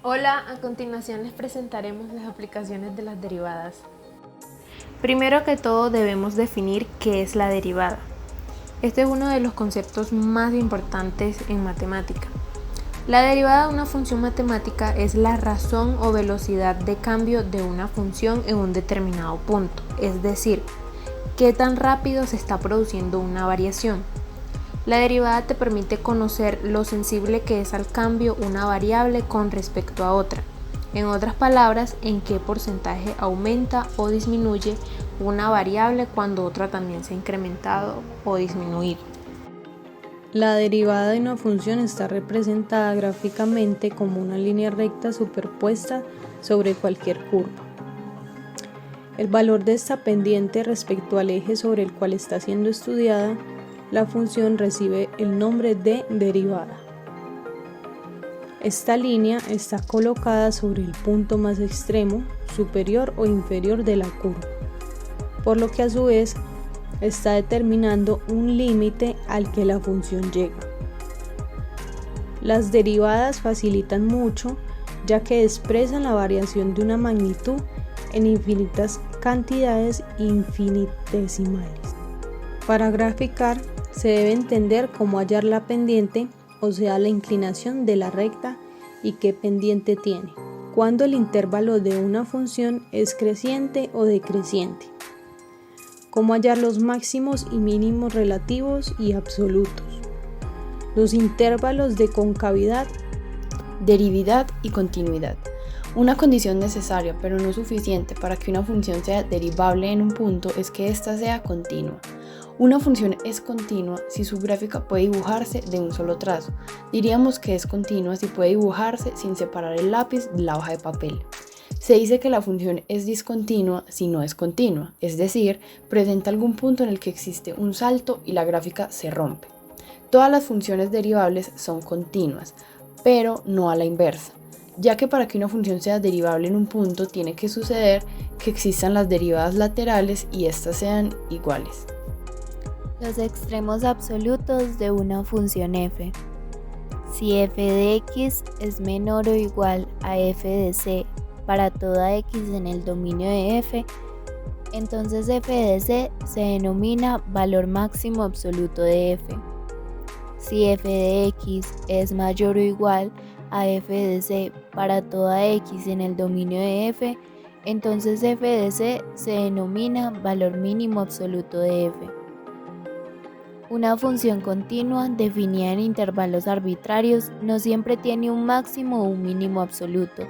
Hola, a continuación les presentaremos las aplicaciones de las derivadas. Primero que todo debemos definir qué es la derivada. Este es uno de los conceptos más importantes en matemática. La derivada de una función matemática es la razón o velocidad de cambio de una función en un determinado punto, es decir, qué tan rápido se está produciendo una variación. La derivada te permite conocer lo sensible que es al cambio una variable con respecto a otra. En otras palabras, en qué porcentaje aumenta o disminuye una variable cuando otra también se ha incrementado o disminuido. La derivada de una función está representada gráficamente como una línea recta superpuesta sobre cualquier curva. El valor de esta pendiente respecto al eje sobre el cual está siendo estudiada, la función recibe el nombre de derivada. Esta línea está colocada sobre el punto más extremo, superior o inferior de la curva, por lo que a su vez está determinando un límite al que la función llega. Las derivadas facilitan mucho, ya que expresan la variación de una magnitud en infinitas cantidades infinitesimales. Para graficar, se debe entender cómo hallar la pendiente, o sea, la inclinación de la recta y qué pendiente tiene, cuando el intervalo de una función es creciente o decreciente. Cómo hallar los máximos y mínimos relativos y absolutos. Los intervalos de concavidad, derividad y continuidad. Una condición necesaria pero no suficiente para que una función sea derivable en un punto es que ésta sea continua. Una función es continua si su gráfica puede dibujarse de un solo trazo. Diríamos que es continua si puede dibujarse sin separar el lápiz de la hoja de papel. Se dice que la función es discontinua si no es continua, es decir, presenta algún punto en el que existe un salto y la gráfica se rompe. Todas las funciones derivables son continuas, pero no a la inversa, ya que para que una función sea derivable en un punto tiene que suceder que existan las derivadas laterales y éstas sean iguales. Los extremos absolutos de una función f. Si f de x es menor o igual a f de c para toda x en el dominio de f, entonces f de c se denomina valor máximo absoluto de f. Si f de x es mayor o igual a f de c para toda x en el dominio de f, entonces f de c se denomina valor mínimo absoluto de f. Una función continua definida en intervalos arbitrarios no siempre tiene un máximo o un mínimo absoluto,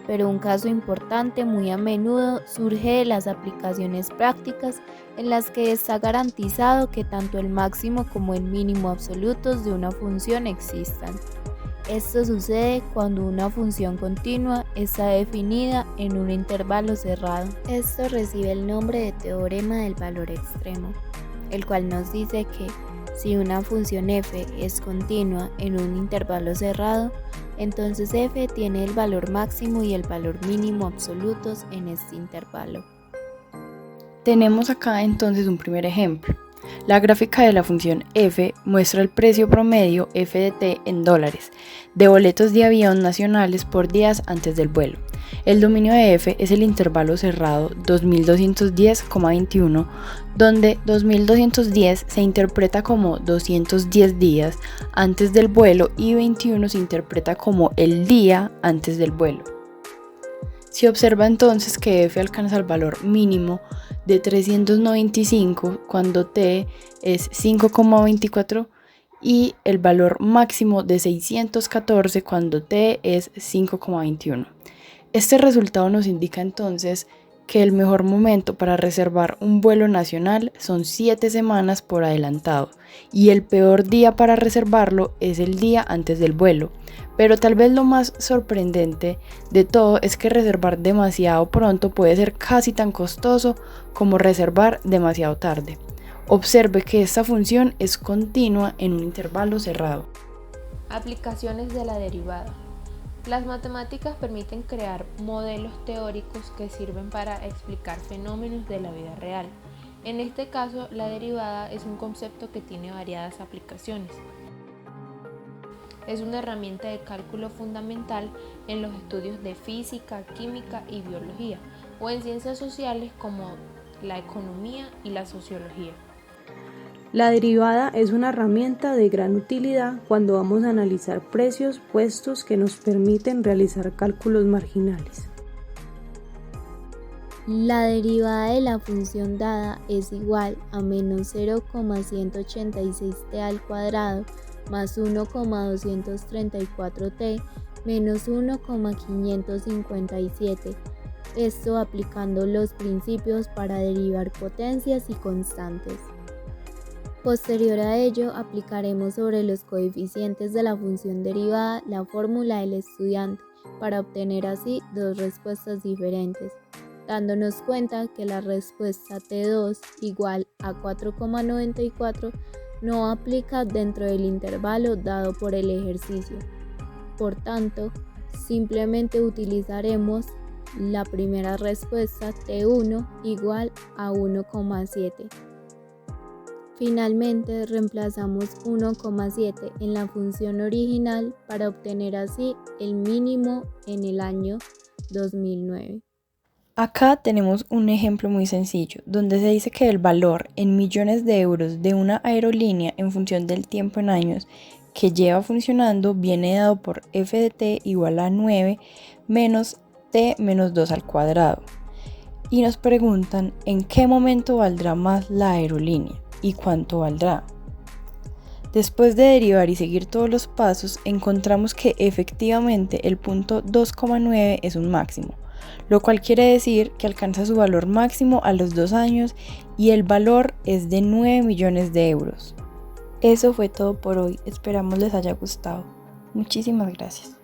pero un caso importante muy a menudo surge de las aplicaciones prácticas en las que está garantizado que tanto el máximo como el mínimo absolutos de una función existan. Esto sucede cuando una función continua está definida en un intervalo cerrado. Esto recibe el nombre de teorema del valor extremo, el cual nos dice que si una función f es continua en un intervalo cerrado, entonces f tiene el valor máximo y el valor mínimo absolutos en este intervalo. Tenemos acá entonces un primer ejemplo. La gráfica de la función f muestra el precio promedio f de t en dólares de boletos de avión nacionales por días antes del vuelo. El dominio de f es el intervalo cerrado 2210,21, donde 2210 se interpreta como 210 días antes del vuelo y 21 se interpreta como el día antes del vuelo. Se observa entonces que f alcanza el valor mínimo de 395 cuando t es 5,24 y el valor máximo de 614 cuando t es 5,21. Este resultado nos indica entonces que el mejor momento para reservar un vuelo nacional son 7 semanas por adelantado y el peor día para reservarlo es el día antes del vuelo. Pero tal vez lo más sorprendente de todo es que reservar demasiado pronto puede ser casi tan costoso como reservar demasiado tarde. Observe que esta función es continua en un intervalo cerrado. Aplicaciones de la derivada. Las matemáticas permiten crear modelos teóricos que sirven para explicar fenómenos de la vida real. En este caso, la derivada es un concepto que tiene variadas aplicaciones. Es una herramienta de cálculo fundamental en los estudios de física, química y biología, o en ciencias sociales como la economía y la sociología. La derivada es una herramienta de gran utilidad cuando vamos a analizar precios puestos que nos permiten realizar cálculos marginales. La derivada de la función dada es igual a menos 0,186t al cuadrado más 1,234t menos 1,557. Esto aplicando los principios para derivar potencias y constantes. Posterior a ello, aplicaremos sobre los coeficientes de la función derivada la fórmula del estudiante para obtener así dos respuestas diferentes, dándonos cuenta que la respuesta T2 igual a 4,94 no aplica dentro del intervalo dado por el ejercicio. Por tanto, simplemente utilizaremos la primera respuesta T1 igual a 1,7. Finalmente, reemplazamos 1,7 en la función original para obtener así el mínimo en el año 2009. Acá tenemos un ejemplo muy sencillo, donde se dice que el valor en millones de euros de una aerolínea en función del tiempo en años que lleva funcionando viene dado por f de t igual a 9 menos t menos 2 al cuadrado. Y nos preguntan en qué momento valdrá más la aerolínea y cuánto valdrá. Después de derivar y seguir todos los pasos, encontramos que efectivamente el punto 2,9 es un máximo, lo cual quiere decir que alcanza su valor máximo a los 2 años y el valor es de 9 millones de euros. Eso fue todo por hoy, esperamos les haya gustado. Muchísimas gracias.